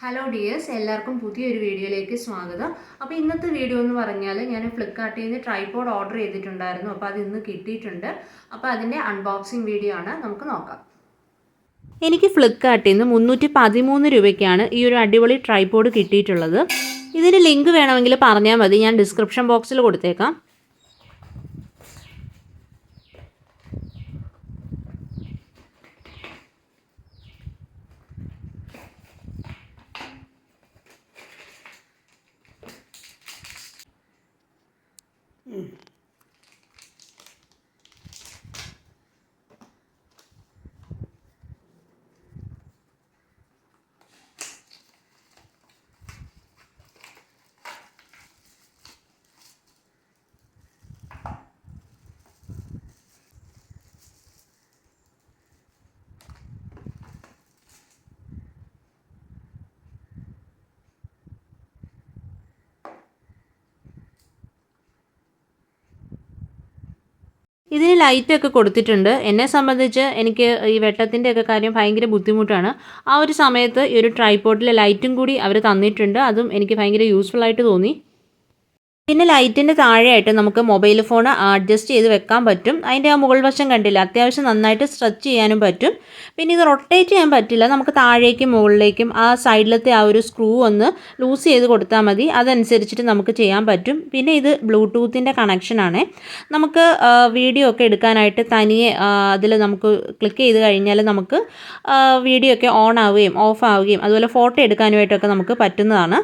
Hello dears, എല്ലാവർക്കും പുതിയൊരു വീഡിയോയിലേക്ക് സ്വാഗതം. അപ്പോൾ ഇന്നത്തെ വീഡിയോ എന്ന് പറഞ്ഞാൽ ഞാൻ ഫ്ലിപ്കാർട്ടിൽ നിന്ന് ട്രൈപോഡ് ഓർഡർ ചെയ്തിട്ടുണ്ടായിരുന്നു. അപ്പോൾ അത് ഇന്ന് കിട്ടിയിട്ടുണ്ട്. അപ്പോൾ അതിൻ്റെ അൺബോക്സിങ് വീഡിയോ ആണ്, നമുക്ക് നോക്കാം. എനിക്ക് ഫ്ലിപ്കാർട്ടിൽ നിന്ന് 313 രൂപയ്ക്കാണ് ഈ ഒരു അടിപൊളി ട്രൈപോഡ് കിട്ടിയിട്ടുള്ളത്. ഇതിന് ലിങ്ക് വേണമെങ്കിൽ പറഞ്ഞാൽ മതി, ഞാൻ ഡിസ്ക്രിപ്ഷൻ ബോക്സിൽ കൊടുത്തേക്കാം. ഇതിന് ലൈറ്റൊക്കെ കൊടുത്തിട്ടുണ്ട്. എന്നെ സംബന്ധിച്ച് എനിക്ക് ഈ വെട്ടത്തിൻ്റെയൊക്കെ കാര്യം ഭയങ്കര ബുദ്ധിമുട്ടാണ്. ആ ഒരു സമയത്ത് ഈ ഒരു ട്രൈപോഡിലെ ലൈറ്റും കൂടി അവർ തന്നിട്ടുണ്ട്. അതും എനിക്ക് ഭയങ്കര യൂസ്ഫുള്ളായിട്ട് തോന്നി. പിന്നെ ലൈറ്റിൻ്റെ താഴെയായിട്ട് നമുക്ക് മൊബൈൽ ഫോൺ അഡ്ജസ്റ്റ് ചെയ്ത് വെക്കാൻ പറ്റും. അതിൻ്റെ ആ മുകൾ വശം കണ്ടില്ല, അത്യാവശ്യം നന്നായിട്ട് സ്ട്രെച്ച് ചെയ്യാനും പറ്റും. പിന്നെ ഇത് റൊട്ടേറ്റ് ചെയ്യാൻ പറ്റില്ല, നമുക്ക് താഴേക്കും മുകളിലേക്കും ആ സൈഡിലത്തെ ആ ഒരു സ്ക്രൂ ഒന്ന് ലൂസ് ചെയ്ത് കൊടുത്താൽ മതി. അതനുസരിച്ചിട്ട് നമുക്ക് ചെയ്യാൻ പറ്റും. പിന്നെ ഇത് ബ്ലൂടൂത്തിൻ്റെ കണക്ഷനാണ്. നമുക്ക് വീഡിയോ ഒക്കെ എടുക്കാനായിട്ട് തനിയെ അതിൽ നമുക്ക് ക്ലിക്ക് ചെയ്ത് കഴിഞ്ഞാൽ നമുക്ക് വീഡിയോ ഒക്കെ ഓൺ ആവുകയും ഓഫ് ആവുകയും അതുപോലെ ഫോട്ടോ എടുക്കാനുമായിട്ടൊക്കെ നമുക്ക് പറ്റുന്നതാണ്.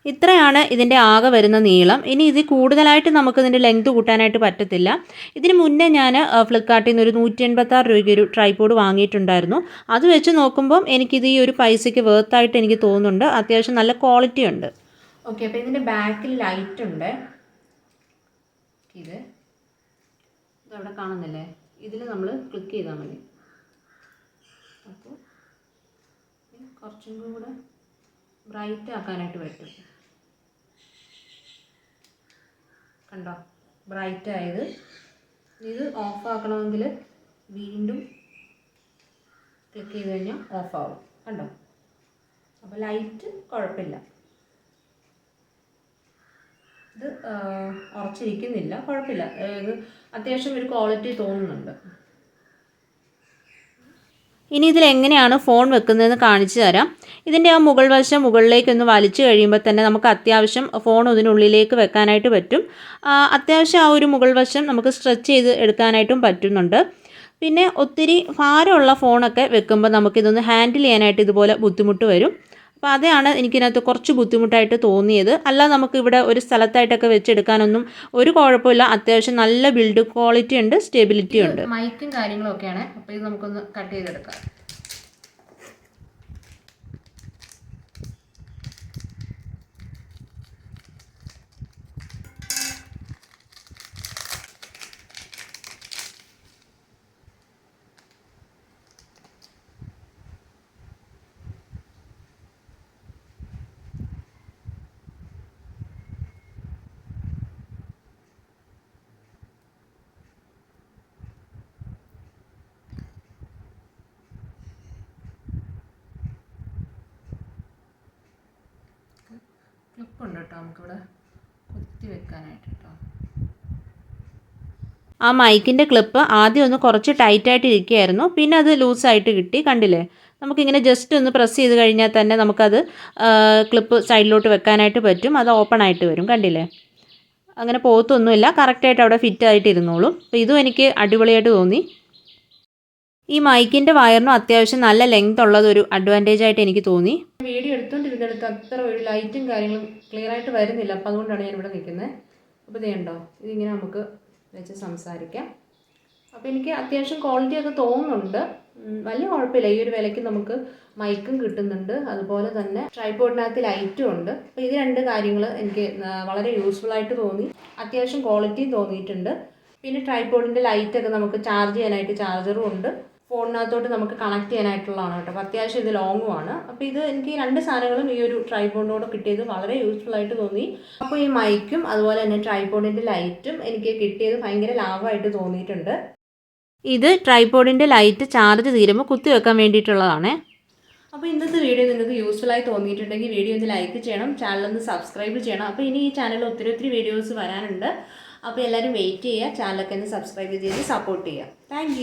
ഇത്രയാണ് ഇതിൻ്റെ ആകെ വരുന്ന നീളം. ഇനി ഇതിൽ കൂടുതലായിട്ട് നമുക്കിതിൻ്റെ ലെങ്ത് കൂട്ടാനായിട്ട് പറ്റത്തില്ല. ഇതിന് മുന്നേ ഞാൻ ഫ്ലിപ്കാർട്ടിൽ നിന്ന് ഒരു 186 രൂപയ്ക്ക് ഒരു ട്രൈപോഡ് വാങ്ങിയിട്ടുണ്ടായിരുന്നു. അത് വെച്ച് നോക്കുമ്പം എനിക്കിത് ഈ ഒരു പൈസയ്ക്ക് വേർത്തായിട്ട് എനിക്ക് തോന്നുന്നുണ്ട്. അത്യാവശ്യം നല്ല ക്വാളിറ്റി ഉണ്ട്. ഓക്കെ, അപ്പോൾ ഇതിൻ്റെ ബാക്കിൽ ലൈറ്റ് ഉണ്ട്. ഇതവിടെ കാണുന്നില്ലേ, ഇതിൽ നമ്മൾ ക്ലിക്ക് ചെയ്താൽ മതി. അപ്പോൾ കുറച്ചും കൂടെ ബ്രൈറ്റ് ആക്കാനായിട്ട് പറ്റും. കണ്ടോ, ബ്രൈറ്റ് ആയത്. ഇത് ഓഫ് ആക്കണമെങ്കിൽ വീണ്ടും ക്ലിക്ക് ചെയ്ത് കഴിഞ്ഞാൽ ഓഫ് ആവും. കണ്ടോ, അപ്പോൾ ലൈറ്റ് കുഴപ്പമില്ല. ഇത് ഉറച്ചിരിക്കുന്നില്ല, കുഴപ്പമില്ല. ഇത് അത്യാവശ്യം ഒരു ക്വാളിറ്റി തോന്നുന്നുണ്ട്. ഇനി ഇതിലെങ്ങനെയാണ് ഫോൺ വെക്കുന്നതെന്ന് കാണിച്ചു തരാം. ഇതിൻ്റെ ആ മുകൾ വശം മുകളിലേക്കൊന്ന് വലിച്ചു കഴിയുമ്പോൾ തന്നെ നമുക്ക് അത്യാവശ്യം ഫോൺ ഇതിനുള്ളിലേക്ക് വെക്കാനായിട്ട് പറ്റും. അത്യാവശ്യം ആ ഒരു മുകൾ വശം നമുക്ക് സ്ട്രെച്ച് ചെയ്ത് എടുക്കാനായിട്ടും പറ്റുന്നുണ്ട്. പിന്നെ ഒത്തിരി ഭാരമുള്ള ഫോണൊക്കെ വെക്കുമ്പോൾ നമുക്കിതൊന്ന് ഹാൻഡിൽ ചെയ്യാനായിട്ട് ഇതുപോലെ ബുദ്ധിമുട്ട് വരും. അപ്പോൾ അതാണ് എനിക്കിതിനകത്ത് കുറച്ച് ബുദ്ധിമുട്ടായിട്ട് തോന്നിയത്. അല്ല, നമുക്കിവിടെ ഒരു സ്ഥലത്തായിട്ടൊക്കെ വെച്ചെടുക്കാനൊന്നും ഒരു കുഴപ്പമില്ല. അത്യാവശ്യം നല്ല ബിൽഡ് ക്വാളിറ്റി ഉണ്ട്, സ്റ്റെബിലിറ്റി ഉണ്ട്. മൈക്കും കാര്യങ്ങളൊക്കെയാണ്. അപ്പോൾ ഇത് നമുക്കൊന്ന് കട്ട് ചെയ്തെടുക്കാം. ക്ലിപ്പുണ്ട് കേട്ടോ, നമുക്കിവിടെ കുത്തി വെക്കാനായിട്ട് കേട്ടോ. ആ മൈക്കിൻ്റെ ക്ലിപ്പ് ആദ്യം ഒന്ന് കുറച്ച് ടൈറ്റായിട്ട് ഇരിക്കുകയായിരുന്നു, പിന്നെ അത് ലൂസായിട്ട് കിട്ടി. കണ്ടില്ലേ, നമുക്കിങ്ങനെ ജസ്റ്റ് ഒന്ന് പ്രസ് ചെയ്ത് കഴിഞ്ഞാൽ തന്നെ നമുക്കത് ക്ലിപ്പ് സൈഡിലോട്ട് വെക്കാനായിട്ട് പറ്റും. അത് ഓപ്പൺ ആയിട്ട് വരും. കണ്ടില്ലേ, അങ്ങനെ പോകത്തൊന്നുമില്ല, കറക്റ്റായിട്ട് അവിടെ ഫിറ്റ് ആയിട്ട് ഇരുന്നോളും. അപ്പോൾ ഇതും എനിക്ക് അടിപൊളിയായിട്ട് തോന്നി. ഈ മൈക്കിൻ്റെ വയറിനും അത്യാവശ്യം നല്ല ലെങ്ത് ഉള്ളത് ഒരു അഡ്വാൻറ്റേജ് ആയിട്ട് എനിക്ക് തോന്നി. വീഡിയോ എടുത്തുകൊണ്ടിരുന്നിടത്ത് അത്ര ഒരു ലൈറ്റും കാര്യങ്ങളും ക്ലിയർ ആയിട്ട് വരുന്നില്ല. അപ്പോൾ അതുകൊണ്ടാണ് ഞാനിവിടെ നിൽക്കുന്നത്. അപ്പോൾ ഇത് കണ്ടോ, ഇതിങ്ങനെ നമുക്ക് വെച്ച് സംസാരിക്കാം. അപ്പോൾ എനിക്ക് അത്യാവശ്യം ക്വാളിറ്റി ഒക്കെ തോന്നുന്നുണ്ട്. വലിയ കുഴപ്പമില്ല. ഈ ഒരു വിലയ്ക്ക് നമുക്ക് മൈക്കും കിട്ടുന്നുണ്ട്, അതുപോലെ തന്നെ ട്രൈപോഡിനകത്ത് ലൈറ്റും ഉണ്ട്. അപ്പോൾ ഇത് രണ്ട് കാര്യങ്ങൾ എനിക്ക് വളരെ യൂസ്ഫുൾ ആയിട്ട് തോന്നി. അത്യാവശ്യം ക്വാളിറ്റിയും തോന്നിയിട്ടുണ്ട്. പിന്നെ ട്രൈപോഡിൻ്റെ ലൈറ്റൊക്കെ നമുക്ക് ചാർജ് ചെയ്യാനായിട്ട് ചാർജറും ഉണ്ട്. ഫോണിനകത്തോട്ട് നമുക്ക് കണക്ട് ചെയ്യാനായിട്ടുള്ളതാണ് കേട്ടോ. അപ്പോൾ അത്യാവശ്യം ഇത് ലോങ്ങുമാണ്. അപ്പോൾ ഇത് എനിക്ക് 2 സാധനങ്ങളും ഈ ഒരു ട്രൈപോഡിനോട് കിട്ടിയത് വളരെ യൂസ്ഫുൾ ആയിട്ട് തോന്നി. അപ്പോൾ ഈ മൈക്കും അതുപോലെ തന്നെ ട്രൈപോഡിൻ്റെ ലൈറ്റും എനിക്ക് കിട്ടിയത് ഭയങ്കര ലാഭമായിട്ട് തോന്നിയിട്ടുണ്ട്. ഇത് ട്രൈപോഡിൻ്റെ ലൈറ്റ് ചാർജ് തീരുമ്പോൾ കുത്തിവെക്കാൻ വേണ്ടിയിട്ടുള്ളതാണ്. അപ്പോൾ ഇന്നത്തെ വീഡിയോ നിങ്ങൾക്ക് യൂസ്ഫുൾ ആയി തോന്നിയിട്ടുണ്ടെങ്കിൽ വീഡിയോ ഒന്ന് ലൈക്ക് ചെയ്യണം, ചാനൽ ഒന്ന് സബ്സ്ക്രൈബ് ചെയ്യണം. അപ്പോൾ ഇനി ഈ ചാനലിൽ ഒത്തിരി വീഡിയോസ് വരാനുണ്ട്. അപ്പോൾ എല്ലാവരും വെയിറ്റ് ചെയ്യുക, ചാനലൊക്കെ ഒന്ന് സബ്സ്ക്രൈബ് ചെയ്ത് സപ്പോർട്ട് ചെയ്യുക. താങ്ക്